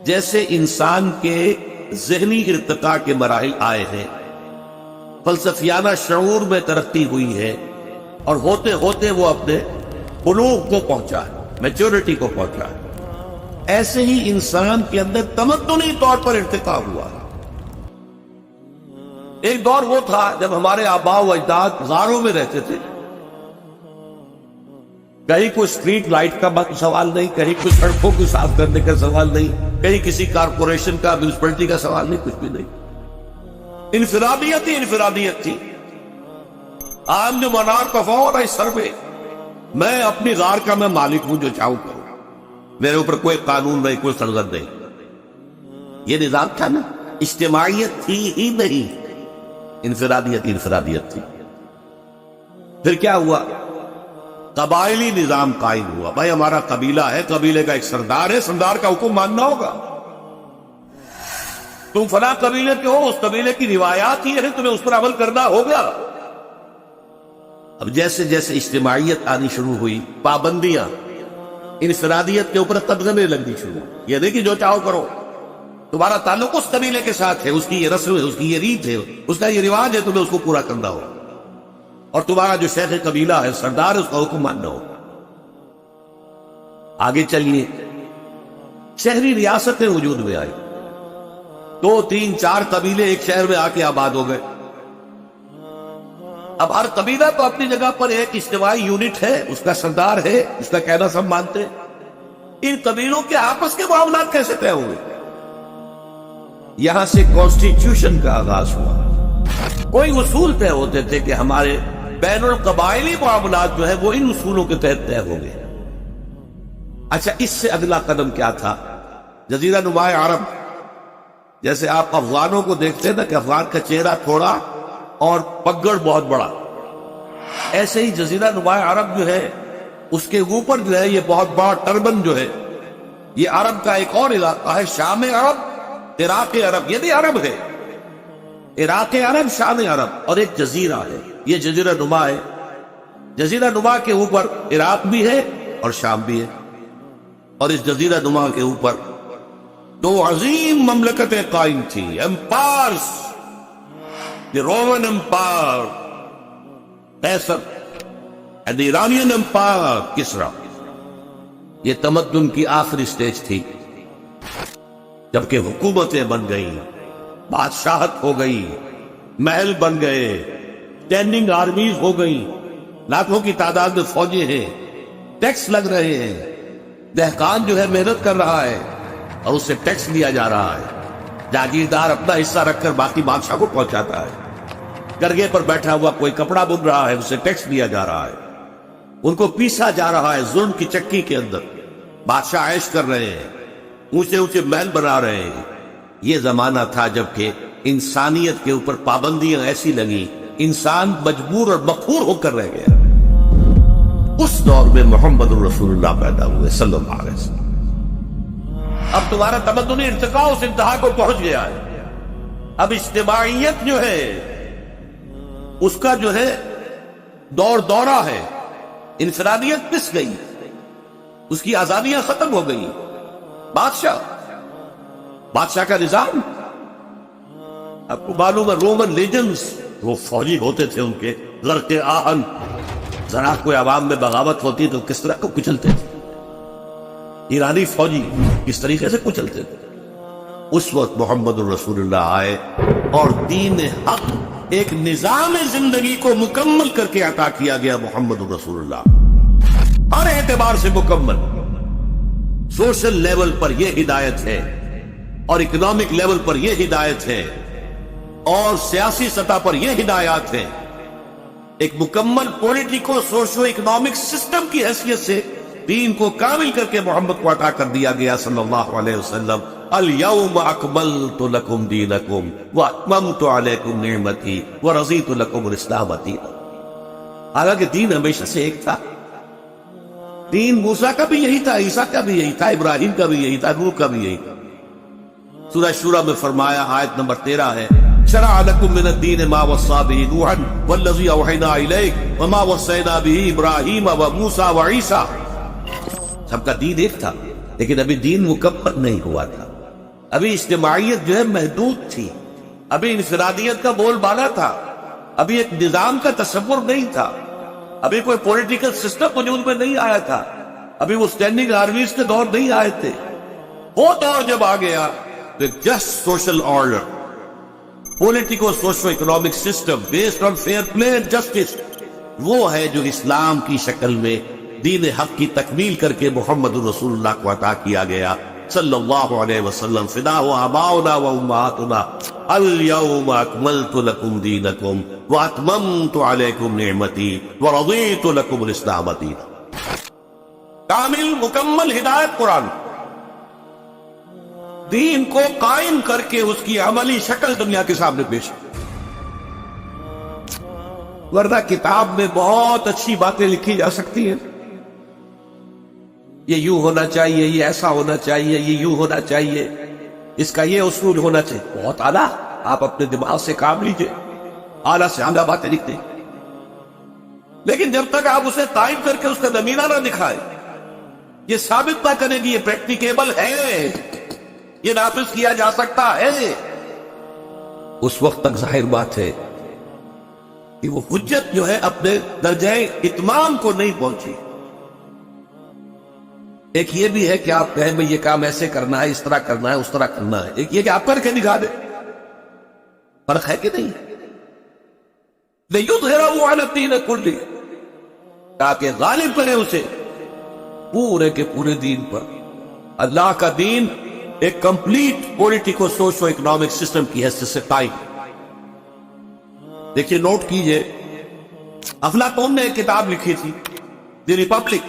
جیسے انسان کے ذہنی ارتقاء کے مراحل آئے ہیں، فلسفیانہ شعور میں ترقی ہوئی ہے، اور ہوتے ہوتے وہ اپنے بلوغ کو پہنچا ہے، میچورٹی کو پہنچا ہے، ایسے ہی انسان کے اندر تمدنی طور پر ارتقاء ہوا ہے۔ ایک دور وہ تھا جب ہمارے آباء و اجداد غاروں میں رہتے تھے، کہیں کوئی اسٹریٹ لائٹ کا سوال نہیں، کہیں کوئی سڑکوں کو صاف کرنے کا سوال نہیں، کہیں کسی کارپوریشن کا میونسپلٹی کا سوال نہیں، کچھ بھی نہیں، انفرادیت ہی انفرادیت تھی۔ عام جو منار کا فور ہے سر میں، میں اپنی غار کا میں مالک ہوں، جو چاہوں کروں، میرے اوپر کوئی قانون نہیں، کوئی سرزد نہیں۔ یہ نظام تھا نا، اجتماعیت تھی ہی نہیں، انفرادیت ہی انفرادیت تھی۔ پھر کیا ہوا؟ قبائلی نظام قائم ہوا، بھائی ہمارا قبیلہ ہے، قبیلے کا ایک سردار ہے، سردار کا حکم ماننا ہوگا، تم فلاں قبیلے کے ہو، اس قبیلے کی روایات ہی ہیں، تمہیں اس پر عمل کرنا ہوگا۔ اب جیسے جیسے اجتماعیت آنی شروع ہوئی، پابندیاں انفرادیت کے اوپر قدغنے لگنی شروع، یہ نہیں کہ جو چاہو کرو، تمہارا تعلق اس قبیلے کے ساتھ ہے، اس کی یہ رسم ہے، اس کی یہ ریت ہے، اس کا یہ رواج ہے، تمہیں اس کو پورا کرنا ہوگا، اور تمہارا جو شیخ قبیلہ ہے، سردار ہے، اس کا حکم ماننا ہوگا۔ آگے چلیے، شہری ریاستیں وجود میں آئی، 2 3 4 قبیلے ایک شہر میں آ کے آباد ہو گئے۔ اب ہر قبیلہ تو اپنی جگہ پر ایک اجتماعی یونٹ ہے، اس کا سردار ہے، اس کا کہنا سب مانتے ہیں۔ ان قبیلوں کے آپس کے معاملات کیسے طے ہوئے؟ یہاں سے کانسٹیٹیوشن کا آغاز ہوا۔ کوئی اصول طے ہوتے تھے کہ ہمارے بین القبائلی معاملات جو ہے وہ ان اصولوں کے تحت طے ہو گئے۔ اچھا، اس سے اگلا قدم کیا تھا؟ جزیرہ نما عرب، جیسے آپ افغانوں کو دیکھتے ہیں نا کہ افغان کا چہرہ تھوڑا اور پگڑ بہت بڑا، ایسے ہی جزیرہ نما عرب جو ہے اس کے اوپر جو ہے یہ بہت بڑا ٹربن جو ہے، یہ عرب کا ایک اور علاقہ ہے، شام عرب، عراق عرب، یہ بھی عرب ہے، عراق عرب، شام عرب، اور ایک جزیرہ ہے، یہ جزیرہ نما ہے۔ جزیرہ نما کے اوپر عراق بھی ہے اور شام بھی ہے، اور اس جزیرہ نما کے اوپر 2 عظیم مملکتیں قائم تھیں، ایمپائرز، دی رومن امپائر قیصر اینڈ دی ایرانین امپائر کسرا۔ یہ تمدن کی آخری سٹیج تھی، جبکہ حکومتیں بن گئیں، بادشاہت ہو گئی، محل بن گئے، اسٹینڈنگ آرمیز ہو گئیں، لاکھوں کی تعداد میں فوجیں ہیں، ٹیکس لگ رہے ہیں، دہقان جو ہے محنت کر رہا ہے اور اس سے ٹیکس لیا جا رہا ہے، جاگیردار اپنا حصہ رکھ کر باقی بادشاہ کو پہنچاتا ہے، گرگے پر بیٹھا ہوا کوئی کپڑا بن رہا ہے، اسے ٹیکس لیا جا رہا ہے، ان کو پیسا جا رہا ہے ظلم کی چکی کے اندر، بادشاہ عیش کر رہے ہیں، اونچے اونچے محل بنا رہے ہیں۔ یہ زمانہ تھا جب کہ انسانیت کے اوپر پابندیاں ایسی لگیں، انسان مجبور اور مقہور ہو کر رہ گیا۔ اس دور میں محمد الرسول اللہ پیدا ہوئے صلی اللہ علیہ وسلم۔ اب تمہارا تمدنی ارتقاء اس انتہا کو پہنچ گیا ہے، اب اجتماعیت جو ہے اس کا جو ہے دور دورہ ہے، انفرادیت پس گئی، اس کی آزادیاں ختم ہو گئی، بادشاہ کا نظام۔ آپ کو معلوم ہے رومن لیجنز، وہ فوجی ہوتے تھے، ان کے غرق آہن، ذرا کوئی عوام میں بغاوت ہوتی تو کس طرح کو کچلتے تھے، ایرانی فوجی کس طریقے سے کچلتے تھے۔ اس وقت محمد الرسول اللہ آئے اور دین حق، ایک نظام زندگی کو مکمل کر کے عطا کیا گیا محمد الرسول اللہ، ہر اعتبار سے مکمل۔ سوشل لیول پر یہ ہدایت ہے، اور اکنامک لیول پر یہ ہدایت ہے، اور سیاسی سطح پر یہ ہدایات ہیں۔ ایک مکمل پولیٹیکو سوشو اکنامک سسٹم کی حیثیت سے دین کو کامل کر کے محمد کو عطا کر دیا گیا صلی اللہ علیہ وسلم۔ اليوم اکملت لکم دینکم واتممت علیکم نعمتی ورضیت لکم الاسلام دینا۔ حالانکہ دین ہمیشہ سے ایک تھا، دین موسیٰ کا بھی یہی تھا، عیسیٰ کا بھی یہی تھا، ابراہیم کا بھی یہی تھا، نوح کا بھی یہی تھا۔ سورہ شورى میں فرمایا، آیت نمبر 13 ہے، شرع لکم من الدین ما وصى به نوحا والذی اوحینا الیک وما وصینا به ابراہیم وموسیٰ وعیسیٰ۔ سب کا دین ایک تھا، لیکن ابھی دین مکمل نہیں ہوا تھا۔ ابھی اجتماعیت جو ہے محدود تھی، ابھی انفرادیت کا بول بالا تھا، ابھی ایک نظام کا تصور نہیں تھا، ابھی کوئی پولیٹیکل سسٹم وجود میں نہیں آیا تھا، ابھی وہ اسٹینڈنگ آرمیز کے دور نہیں آئے تھے۔ وہ دور جب آ گیا تو ایک just social order, politico socio economic system based on fair play and justice, وہ ہے جو اسلام کی شکل میں دین حق کی تکمیل کر کے محمد رسول اللہ کو عطا کیا گیا صلی اللہ علیہ وسلم۔ فداہ آباؤنا و امہاتنا اليوم اکملت لکم دینکم واتممت علیکم نعمتی ورضیت لکم الاسلام دینا۔ کامل مکمل ہدایت قرآن، دین کو قائم کر کے اس کی عملی شکل دنیا کے سامنے پیش۔ ورنہ کتاب میں بہت اچھی باتیں لکھی جا سکتی ہیں، یہ یوں ہونا چاہیے، یہ ایسا ہونا چاہیے، یہ یوں ہونا چاہیے، اس کا یہ اصول ہونا چاہیے، بہت اعلیٰ، آپ اپنے دماغ سے کام لیجئے، اعلیٰ سے اعلیٰ باتیں لکھتے ہیں، لیکن جب تک آپ اسے قائم کر کے اس کا نمونہ نہ دکھائیں، یہ ثابت نہ کریں کہ یہ پریکٹیکیبل ہے، یہ نافذ کیا جا سکتا ہے، اس وقت تک ظاہر بات ہے کہ وہ حجت جو ہے اپنے درجہ اتمام کو نہیں پہنچی۔ ایک یہ بھی ہے کہ آپ کہیں بھئی یہ کام ایسے کرنا ہے، اس طرح کرنا ہے، اس طرح کرنا ہے، ایک یہ کہ آپ کر کے دکھا دیں، فرق ہے کہ نہیں؟ لِيُظْهِرَهُ عَلَى الدِّينِ كُلِّهِ، تاکہ غالب کرے اسے پورے کے پورے دین پر۔ اللہ کا دین ایک complete politico socio economic system کی حیثیت سے قائم۔ دیکھیے، نوٹ کیجئے، افلاطون نے ایک کتاب لکھی تھی دی ریپبلک،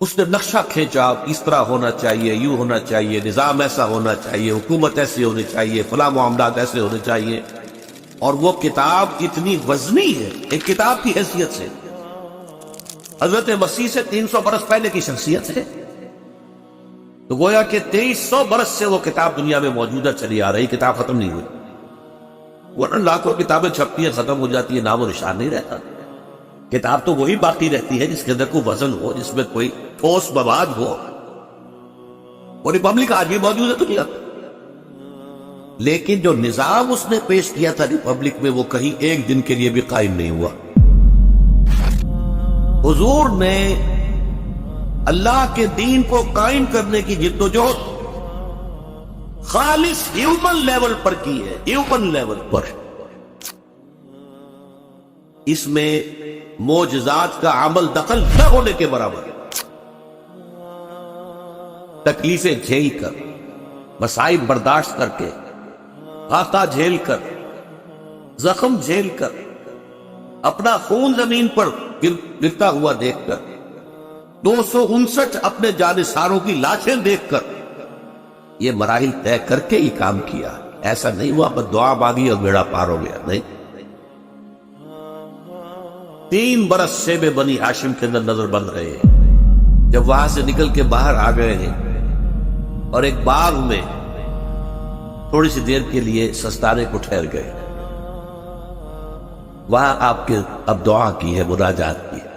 اس نے نقشہ کھینچا، اس طرح ہونا چاہیے، یوں ہونا چاہیے، نظام ایسا ہونا چاہیے، حکومت ایسی ہونی چاہیے، فلاں معاملات ایسے ہونے چاہیے، اور وہ کتاب اتنی وزنی ہے ایک کتاب کی حیثیت سے، حضرت مسیح سے 300 برس پہلے کی شخصیت ہے، تو گویا کہ 2300 برس سے وہ کتاب دنیا میں موجودہ چلی آ رہی، کتاب ختم نہیں ہوئی، ورنہ لاکھوں کتابیں چھپتی ہیں، ختم ہو جاتی ہے، نام و نشان نہیں رہتا۔ کتاب تو وہی باقی رہتی ہے جس کے اندر کوئی وزن ہو، جس میں کوئی ٹھوس مواد ہو، اور ریپبلک آج بھی موجود ہے دنیا میں۔ لیکن جو نظام اس نے پیش کیا تھا ریپبلک میں، وہ کہیں ایک دن کے لیے بھی قائم نہیں ہوا۔ حضور نے اللہ کے دین کو قائم کرنے کی جدوجہد خالص ہیومن لیول پر کی ہے، ہیومن لیول پر۔ اس میں معجزات کا عمل دخل نہ ہونے کے برابر، تکلیفیں جھیل کر، مصائب برداشت کر کے، خاکہ جھیل کر، زخم جھیل کر، اپنا خون زمین پر گرتا ہوا دیکھ کر، 259 اپنے جانثاروں کی لاشیں دیکھ کر، یہ مراحل طے کر کے ہی کام کیا۔ ایسا نہیں ہوا بس دعا مانگی اور بیڑا پار ہو گیا، نہیں۔ 3 برس سے میں بنی ہاشم کے اندر نظر بند رہے، جب وہاں سے نکل کے باہر آ گئے ہیں اور ایک باغ میں تھوڑی سی دیر کے لیے سستانے کو ٹھہر گئے، وہاں آپ کے اب دعا کی ہے، مناجات کی ہے،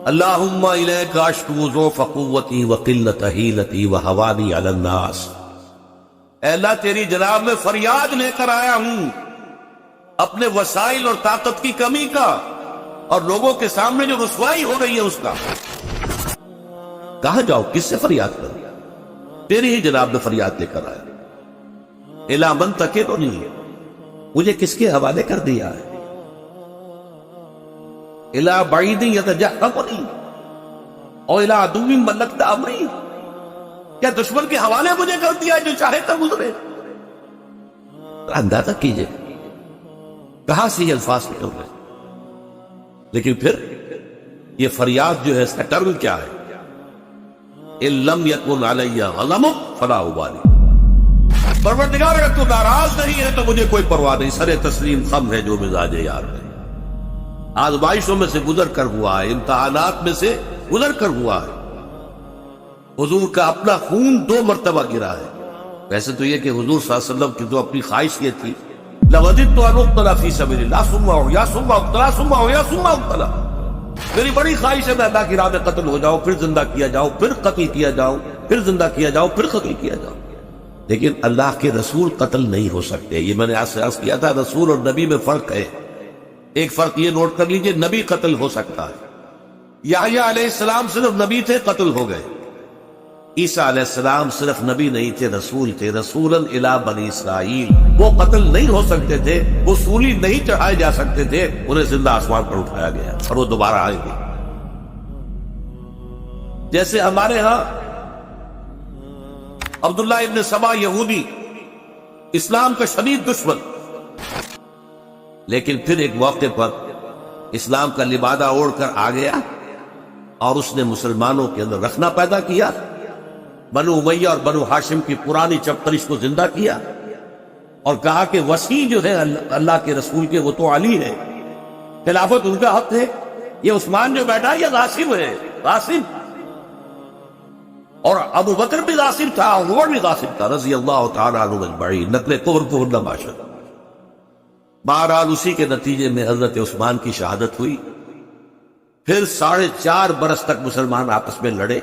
اللہم الیک اشکو ضعف قوتی وقلت حیلتی وہوانی علی الناس، اے اللہ تیری جناب میں فریاد لے کر آیا ہوں اپنے وسائل اور طاقت کی کمی کا، اور لوگوں کے سامنے جو رسوائی ہو رہی ہے اس کا۔ کہاں جاؤ، کس سے فریاد کروں؟ تیری ہی جناب میں فریاد لے کر آیا۔ الی من تکلنی، مجھے کس کے حوالے کر دیا ہے؟ الی بعید یتجہمنی اور الی عدو ملکت امری، کیا دشمن کے حوالے مجھے کر دیا جو چاہے تو گزرے؟ اندازہ کیجئے کہاں سے یہ الفاظ نکل رہے۔ لیکن پھر یہ فریاد جو ہے اس کا ٹرم کیا ہے؟ ان لم یکن علی غضب فلا ابالی، پروردگار اگر تو ناراض نہیں ہے تو مجھے کوئی پرواہ نہیں، سر تسلیم خم ہے جو مزاج یار ہے۔ آزمائشوں میں سے گزر کر ہوا ہے، امتحانات میں سے گزر کر ہوا ہے۔ حضور کا اپنا خون 2 مرتبہ گرا ہے۔ ویسے تو یہ کہ حضور صلی اللہ علیہ وسلم کی تو اپنی خواہش یہ تھی، لَوَدِدْتُ أَنْ أُقْتَلَ فِي سَبِيلِ اللَّهِ ثُمَّ أُحْيَا ثُمَّ أُقْتَلَ ثُمَّ أُحْيَا ثُمَّ أُقْتَلَ، میری بڑی خواہش ہے میں اللہ کی راہ میں قتل ہو جاؤں، پھر زندہ کیا جاؤں، پھر قتل کیا جاؤں، پھر زندہ کیا جاؤں، پھر قتل کیا جاؤں۔ لیکن اللہ کے رسول قتل نہیں ہو سکتے. یہ میں نے آج سے عرض کیا تھا، رسول اور نبی میں فرق ہے. ایک فرق یہ نوٹ کر لیجئے، نبی قتل ہو سکتا ہے. یحییٰ علیہ السلام صرف نبی تھے، قتل ہو گئے. عیسیٰ علیہ السلام صرف نبی نہیں تھے، رسول تھے. رسولاً الی بنی اسرائیل، وہ قتل نہیں ہو سکتے تھے، وہ سولی نہیں چڑھائے جا سکتے تھے. انہیں زندہ آسمان پر اٹھایا گیا اور وہ دوبارہ آئیں گے. جیسے ہمارے ہاں عبداللہ ابن سبا یہودی، اسلام کا شدید دشمن، لیکن پھر ایک موقع پر اسلام کا لبادہ اوڑھ کر آ گیا اور اس نے مسلمانوں کے اندر رخنہ پیدا کیا. بنو امیہ اور بنو ہاشم کی پرانی چپترش کو زندہ کیا اور کہا کہ وسیع جو ہے اللہ کے رسول کے وہ تو علی ہے، خلافت ان کا حق ہے. یہ عثمان جو بیٹھا یہ غاصب ہے، غاصب. اور ابو بکر بھی غاصب تھا، عمر بھی غاصب تھا رضی اللہ تعالیٰ عنہ اجمعین. نقل کفر نباشر. بہرحال اسی کے نتیجے میں حضرت عثمان کی شہادت ہوئی. پھر 4.5 برس تک مسلمان آپس میں لڑے.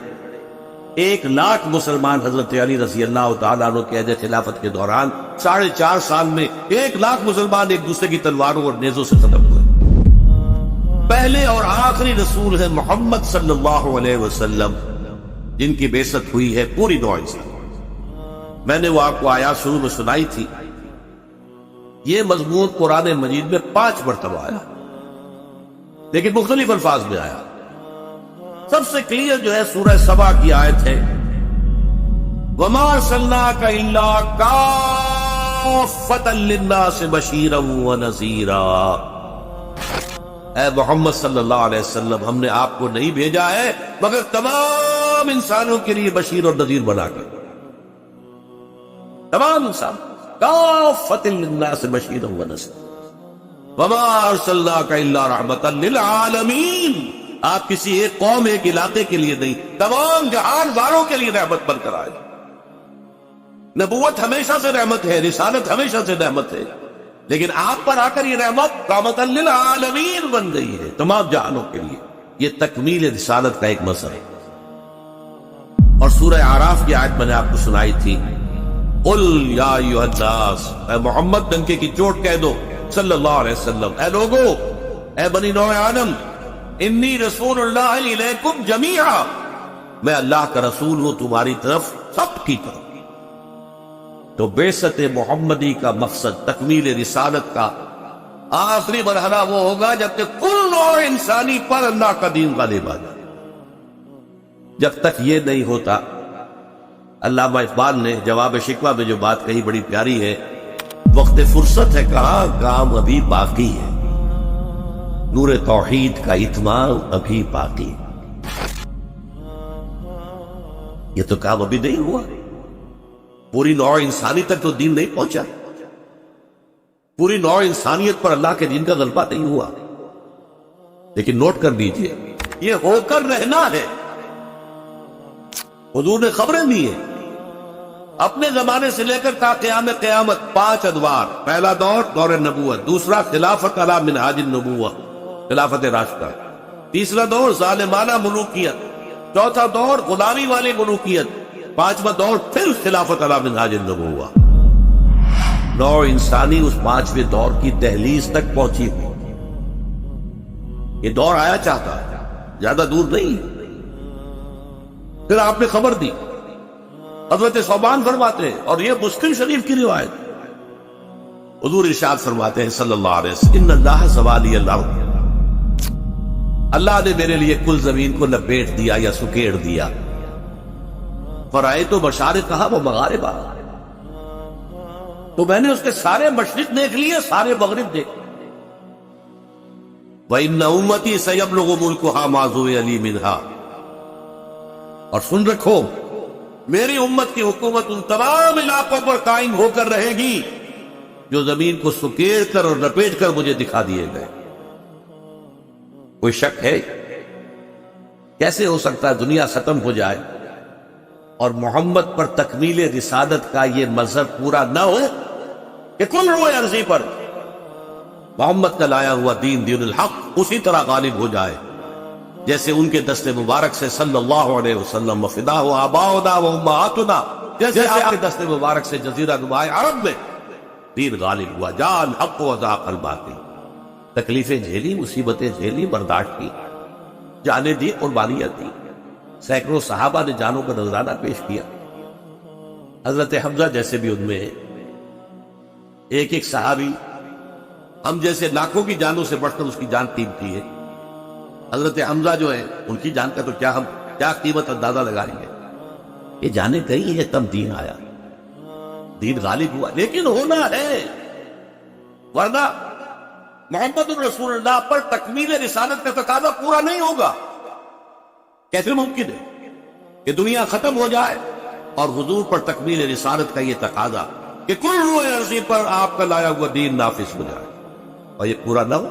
1,00,000 مسلمان حضرت علی رضی اللہ تعالیٰ عنہ کے عہد خلافت کے دوران 4.5 سال میں 1,00,000 مسلمان ایک دوسرے کی تلواروں اور نیزوں سے ختم ہوئے. پہلے اور آخری رسول ہے محمد صلی اللہ علیہ وسلم، جن کی بعثت ہوئی ہے پوری نوع انسان. میں نے وہ آپ کو آیات شروع میں سنائی تھی. یہ مضمون قرآن مجید میں 5 مرتبہ آیا، لیکن مختلف الفاظ میں آیا. سب سے کلیئر جو ہے سورہ سبا کی آیت ہے، وَمَا أَرْسَلْنَاكَ إِلَّا كَافَّةً لِلنَّاسِ بَشِيرًا وَنَذِيرًا. اے محمد صلی اللہ علیہ وسلم، ہم نے آپ کو نہیں بھیجا ہے مگر تمام انسانوں کے لیے بشیر اور نذیر بنا کے. تمام انسان، كَافَّةً لِلنَّاسِ بَشِيرًا وَنَذِيرًا. وَمَا أَرْسَلْنَاكَ إِلَّا رَحْمَةً لِلْعَالَمِينَ. آپ کسی ایک قوم ایک علاقے کے لیے نہیں، تمام جہان والوں کے لیے رحمت بن کر آئے. نبوت ہمیشہ سے رحمت ہے، رسالت ہمیشہ سے رحمت ہے، لیکن آپ پر آ کر یہ رحمت رحمت للعالمین بن گئی ہے، تمام جہانوں کے لیے. یہ تکمیل رسالت کا ایک مظہر ہے. اور سورہ اعراف کی آیت میں نے آپ کو سنائی تھی، قل یا ایھا الناس، اے محمد ڈنکے کی چوٹ کہہ دو صلی اللہ علیہ وسلم، اے لوگو، اے بنی نوع آدم، انی رسول اللہ الیکم جمیعا، میں اللہ کا رسول ہوں تمہاری طرف سب کی طرف. تو بعثت محمدی کا مقصد تکمیل رسالت کا آخری مرحلہ وہ ہوگا جب تک کل نوع انسانی پر اللہ کا دین غالب آ جائے. جب تک یہ نہیں ہوتا، علامہ اقبال نے جواب شکوہ میں جو بات کہی بڑی پیاری ہے، وقت فرصت ہے کہاں، کام ابھی باقی ہے، نور توحید کا اتمام ابھی باقی. یہ تو کام ابھی نہیں ہوا، پوری نوع انسانی تک تو دین نہیں پہنچا، پوری نوع انسانیت پر اللہ کے دین کا غلبہ نہیں ہوا. لیکن نوٹ کر لیجئے، یہ ہو کر رہنا ہے. حضور نے خبریں دی ہیں اپنے زمانے سے لے کر تا قیام قیامت. 5 ادوار. پہلا دور دور نبوت، دوسرا خلافت علی منہاج النبوہ، خلافت راشدہ، تیسرا دور ظالمانہ ملوکیت، چوتھا دور غلامی والی ملوکیت، 5واں دور پھر خلافت علی منہاج النبوہ. نوع انسانی اس 5ویں دور کی دہلیز تک پہنچی ہوئی. یہ دور آیا چاہتا ہے، زیادہ دور نہیں. پھر آپ نے خبر دی، حضرت ثوبان فرماتے ہیں، اور یہ مسلم شریف کی روایت، حضور ارشاد فرماتے ہیں صلی اللہ علیہ وسلم، ان اللہ زوالی الارض، اللہ نے میرے لیے کل زمین کو لپیٹ دیا یا سکیڑ دیا. فرائے تو مشارقہا و مغاربہا، تو میں نے اس کے سارے مشرق دیکھ لیے، سارے مغرب دیکھ. وَإِنَّ أُمَّتِي سَيَبْلُغُ مُلْكُهَا مَا زُوِّيَ لِي مِنْهَا. اور سن رکھو، میری امت کی حکومت ان تمام علاقوں پر قائم ہو کر رہے گی جو زمین کو سکیڑ کر اور لپیٹ کر مجھے دکھا دیے گئے. کوئی شک ہے؟ کیسے ہو سکتا ہے دنیا ختم ہو جائے اور محمد پر تکمیل رسالت کا یہ مظہر پورا نہ ہو کہ کل روئے عرضی پر محمد کا لایا ہوا دین، دین الحق اسی طرح غالب ہو جائے جیسے ان کے دست مبارک سے صلی اللہ علیہ وسلم وفداہ آباؤنا و امہاتنا جیسے آپ کے دست مبارک سے جزیرہ نمائے عرب میں دین غالب ہوا، جاء الحق وزاق الباطل، تکلیفیں جھیلی، مصیبتیں جھیلی، برداشت کی، جانیں دی، قربانیاں دی، سینکڑوں صحابہ نے جانوں کا نذرانہ پیش کیا۔ حضرت حمزہ جیسے بھی ان میں ایک ایک صحابی ہم جیسے لاکھوں کی جانوں سے بڑھ کر اس کی جان قیمتی ہے۔ حضرت حمزہ جو ہے ان کی جان کا تو ہم کیا قیمت اندازہ لگائیں گے۔ یہ جانیں گئی ہے تب دین آیا، دین غالب ہوا، لیکن ہونا ہے، ورنہ محمد الرسول اللہ پر تکمیل رسالت کا تقاضا پورا نہیں ہوگا۔ کیسے ممکن ہے کہ دنیا ختم ہو جائے اور حضور پر تکمیل رسالت کا یہ تقاضا کہ کل روح ارضی پر آپ کا لایا ہوا دین نافذ ہو جائے اور یہ پورا نہ ہو۔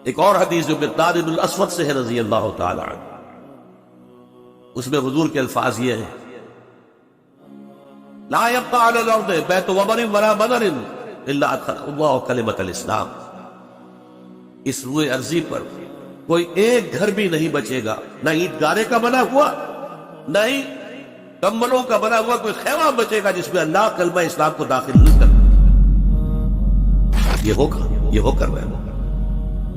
ایک اور حدیث جو مقداد بن الاسود سے ہے رضی اللہ تعالی عنہ، اس میں حضور کے الفاظ یہ ہیں، لا يبقى على الارض بیت وبر ولا بدر الا ادخل اللہ کلمۃ الاسلام، اس روئے ارضی پر کوئی ایک گھر بھی نہیں بچے گا، نہ اینٹ گارے کا بنا ہوا، نہ ہی کمبلوں کا بنا ہوا کوئی خیمہ بچے گا جس میں اللہ کلمہ اسلام کو داخل نہیں کرتا۔ یہ ہو کر رہے ہیں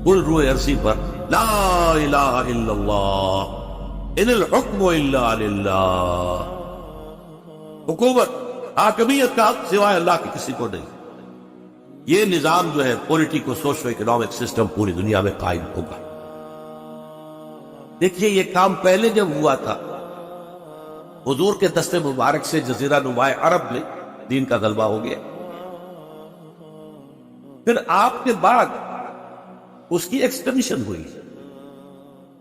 کل روئے ارضی پر لا الہ الا اللہ ان الحکم الا للہ، حکومت حاکمیت کا حق سوائے اللہ کے کسی کو نہیں۔ یہ نظام جو ہے پولیٹیکو سوشو اکنامک سسٹم پوری دنیا میں قائم ہوگا۔ دیکھیے یہ کام پہلے جب ہوا تھا حضور کے دست مبارک سے جزیرہ نمائے عرب میں دین کا غلبہ ہو گیا، پھر آپ کے بعد اس کی ایکسٹینشن ہوئی،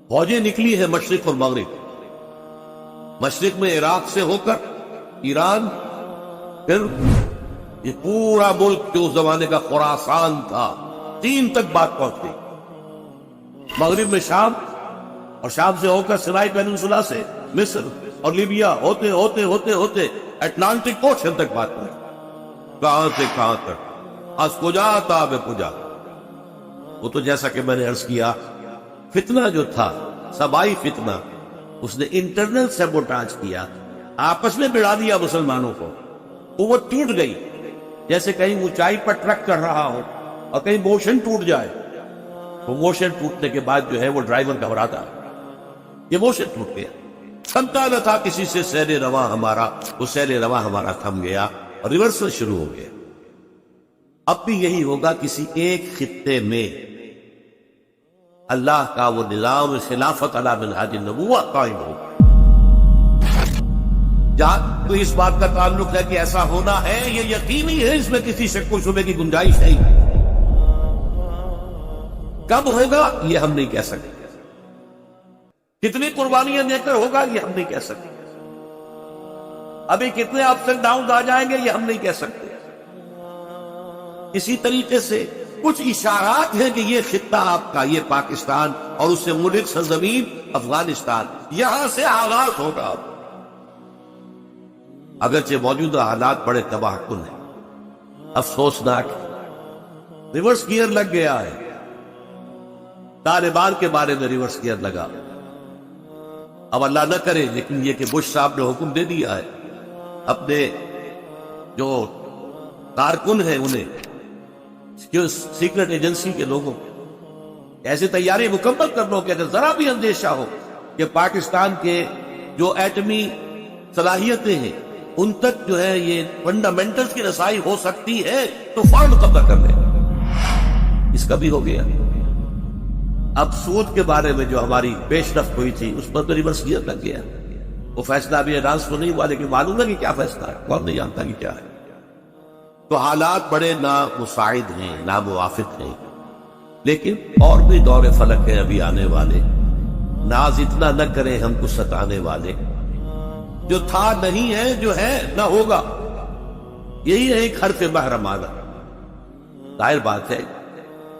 فوجیں نکلی ہے مشرق اور مغرب، مشرق میں عراق سے ہو کر ایران، پھر یہ پورا ملک جو اس زمانے کا خراسان تھا چین تک بات پہنچ گئی، مغرب میں شام، اور شام سے ہو کر سنائی پیننسولا سے مصر اور لیبیا ہوتے ہوتے ہوتے ہوتے اٹلانٹک اوشن تک بات پہنچ، کہاں سے کہاں تک، از کجا تاب کجا۔ وہ تو جیسا کہ میں نے عرض کیا، فتنہ جو تھا سبائی فتنہ، اس نے انٹرنل سیبوٹاج کیا، آپس میں بڑھا دیا مسلمانوں کو، وہ ٹوٹ گئی، جیسے کہیں اونچائی پر ٹرک کر رہا ہو اور کہیں موشن ٹوٹ جائے، وہ موشن ٹوٹنے کے بعد جو ہے وہ ڈرائیور گھبراتا، یہ موشن ٹوٹ گیا، تھمتا نہ تھا کسی سے سیل رواں ہمارا، وہ سیل رواں ہمارا تھم گیا اور ریورسل شروع ہو گیا۔ اب بھی یہی ہوگا، کسی ایک خطے میں اللہ کا وہ نظام خلافت علی منہاج النبوہ قائم ہوگا۔ جہاں تو اس بات کا تعلق ہے کہ ایسا ہونا ہے، یہ یقینی ہے، اس میں کسی شک و شبے کی گنجائش نہیں۔ کب ہوگا یہ ہم نہیں کہہ سکتے، کتنی قربانیاں دے کر ہوگا یہ ہم نہیں کہہ سکتے، ابھی کتنے اپس اینڈ ڈاؤن آ جائیں گے یہ ہم نہیں کہہ سکتے۔ اسی طریقے سے کچھ اشارات ہیں کہ یہ خطہ آپ کا، یہ پاکستان اور اس سے ملک سرزمین افغانستان، یہاں سے آغاز ہوگا۔ اگرچہ موجودہ حالات بڑے تباہ کن ہیں، افسوسناک، ریورس گیئر لگ گیا ہے، طالبان کے بارے میں ریورس گیئر لگا، اب اللہ نہ کرے لیکن یہ کہ بش صاحب نے حکم دے دیا ہے اپنے جو کارکن ہیں انہیں، سیکرٹ ایجنسی کے لوگوں ایسے تیاری مکمل کر لو کہ اگر ذرا بھی اندیشہ ہو کہ پاکستان کے جو ایٹمی صلاحیتیں ہیں ان تک جو ہے یہ فنڈامنٹلز کی رسائی ہو سکتی ہے تو فوراً قبضہ کر لیں۔ اس کا بھی ہو گیا۔ اب سود کے بارے میں جو ہماری پیش رفت ہوئی تھی اس پر تو ریورس گیئر لگ گیا، وہ فیصلہ ابھی اناؤنس تو نہیں ہوا لیکن معلوم ہے کہ کیا فیصلہ ہے، کون نہیں جانتا کہ کیا ہے۔ تو حالات بڑے نامساعد ہیں، ناموافق ہیں، لیکن اور بھی دور فلک ہیں ابھی آنے والے، ناز اتنا نہ کریں ہم کو ستانے والے، جو تھا نہیں ہے، جو ہے نہ ہوگا، یہی ہے ایک حرف محرمانہ۔ ظاہر بات ہے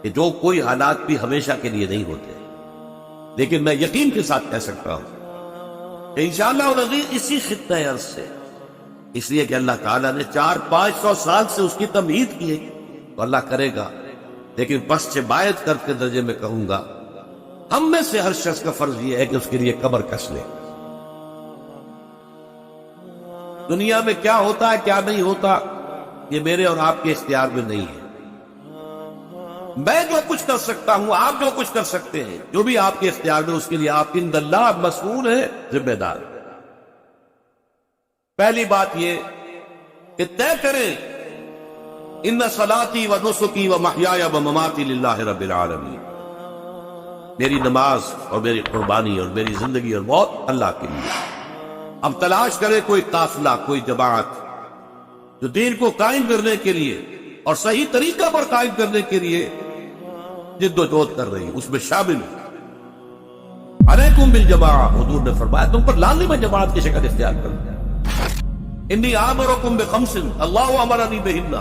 کہ جو کوئی حالات بھی ہمیشہ کے لیے نہیں ہوتے، لیکن میں یقین کے ساتھ کہہ سکتا ہوں کہ انشاءاللہ العزیز اسی خطہ عرض سے، اس لیے کہ اللہ تعالیٰ نے 400-500 سال سے اس کی تمہید کی ہے، تو اللہ کرے گا، لیکن پس سے باعث کر کے درجے میں کہوں گا، ہم میں سے ہر شخص کا فرض یہ ہے کہ اس کے لیے کمر کس لے۔ دنیا میں کیا ہوتا ہے کیا نہیں ہوتا یہ میرے اور آپ کے اختیار میں نہیں ہے. میں جو کچھ کر سکتا ہوں، آپ جو کچھ کر سکتے ہیں، جو بھی آپ کے اختیار میں، اس کے لیے آپ عند اللہ مسئول ہیں، ذمہ دار. پہلی بات یہ کہ طے کریں ان صلاتی و نسکی و محیای و مماتی للہ رب العالمین، میری نماز اور میری قربانی اور میری زندگی اور موت اللہ کے لیے. اب تلاش کرے کوئی قافلہ، کوئی جماعت جو دین کو قائم کرنے کے لیے اور صحیح طریقہ پر قائم کرنے کے لیے جد و جہد کر رہی، اس میں شامل ہے. علیکم بالجماعہ، حضور نے فرمایا تم پر لازم ہے جماعت کی شکل اختیار کرنا. انی آمرکم بخمس اللہ امرنی بہن،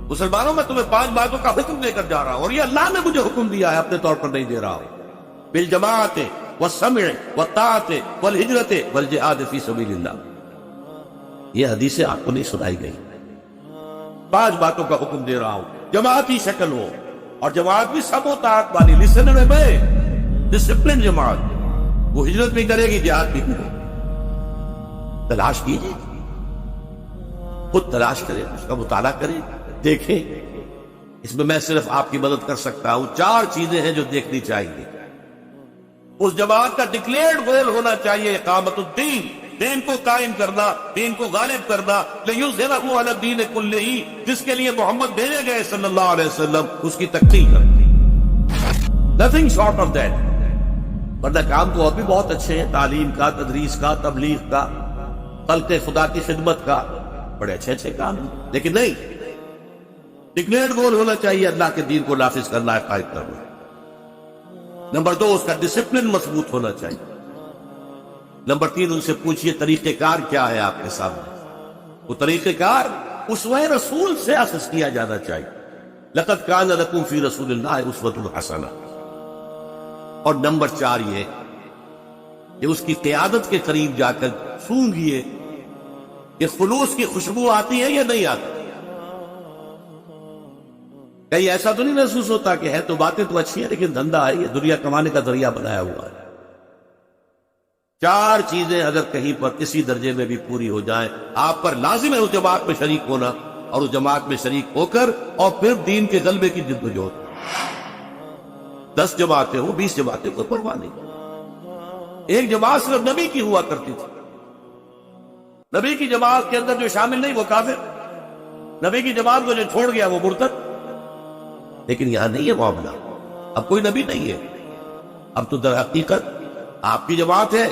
مسلمانوں میں تمہیں 5 باتوں کا حکم دے کر جا رہا ہوں اور یہ اللہ نے مجھے حکم دیا ہے، اپنے طور پر نہیں دے رہا ہوں. بالجماعت والسمع والطاعت والہجرت والجہاد فی سبیل اللہ. یہ حدیثیں آپ کو نہیں سنائی گئی. 5 باتوں کا حکم دے رہا ہوں، جماعتی شکل ہو، اور جماعت بھی سب و طاعت والی، لسن میں ڈسپلن جماعت. وہ ہجرت بھی کرے گی، جہاد بھی کرے گی. تلاش کیجیے، خود تلاش کریں، اس کا مطالعہ کریں، دیکھیں. اس میں صرف آپ کی مدد کر سکتا ہوں. 4 چیزیں ہیں جو دیکھنی چاہیے. اس جماعت کا ڈکلیئرڈ گول ہونا چاہیے اقامت الدین، دین کو قائم کرنا، دین کو غالب کرنا. لِيُظْهِرَهُ عَلَى الدِّينِ كُلِّهِ، جس کے لیے محمد بھیجے گئے صلی اللہ علیہ وسلم، اس کی تکمیل کرنا. nothing short of that. ورنہ کام تو اور بھی بہت اچھے ہیں، تعلیم کا، تدریس کا، تبلیغ کا، خلق خدا کی خدمت کا، بڑے اچھے اچھے کام ہیں. لیکن نہیں، ڈکلیئرڈ گول ہونا چاہیے اللہ کے دین کو نافذ کرنا ہے، قائم کرنا. نمبر 2، اس کا ڈسپلن مضبوط ہونا چاہیے. نمبر 3، ان سے پوچھئے طریقہ کار کیا ہے آپ کے سامنے. وہ طریقہ کار اسوہ رسول سے اخذ کیا جانا چاہیے. لقد کان لکم فی رسول اللہ اسوۃ حسنہ. اور نمبر 4 یہ کہ اس کی قیادت کے قریب جا کر سونگھئے کہ خلوص کی خوشبو آتی ہے یا نہیں آتی. کہیں ایسا تو نہیں محسوس ہوتا کہ ہے تو باتیں تو اچھی ہیں لیکن دھندا ہے، یہ دنیا کمانے کا ذریعہ بنایا ہوا ہے. 4 چیزیں اگر کہیں پر کسی درجے میں بھی پوری ہو جائیں، آپ پر لازم ہے اس جماعت میں شریک ہونا، اور اس جماعت میں شریک ہو کر اور پھر دین کے غلبے کی جد و جہد. 10 جماعتیں ہو، 20 جماعتیں، کوئی پرواہ نہیں. ایک جماعت صرف نبی کی ہوا کرتی تھی. نبی کی جماعت کے اندر جو شامل نہیں وہ کافر، نبی کی جماعت کو جو چھوڑ گیا وہ مرتد. لیکن یہاں نہیں ہے معاملہ. اب کوئی نبی نہیں ہے، اب تو در حقیقت آپ کی جماعت ہے،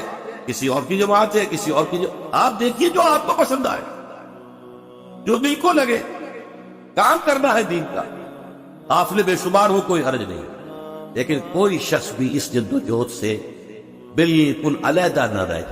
کسی اور کی جماعت ہے، کسی اور کی آپ دیکھیے جو آپ کو پسند آئے، جو دل کو لگے. کام کرنا ہے دین کا، قافلے بے شمار ہو، کوئی حرج نہیں. لیکن کوئی شخص بھی اس جد و جہد سے بالکل علیحدہ نہ رہے.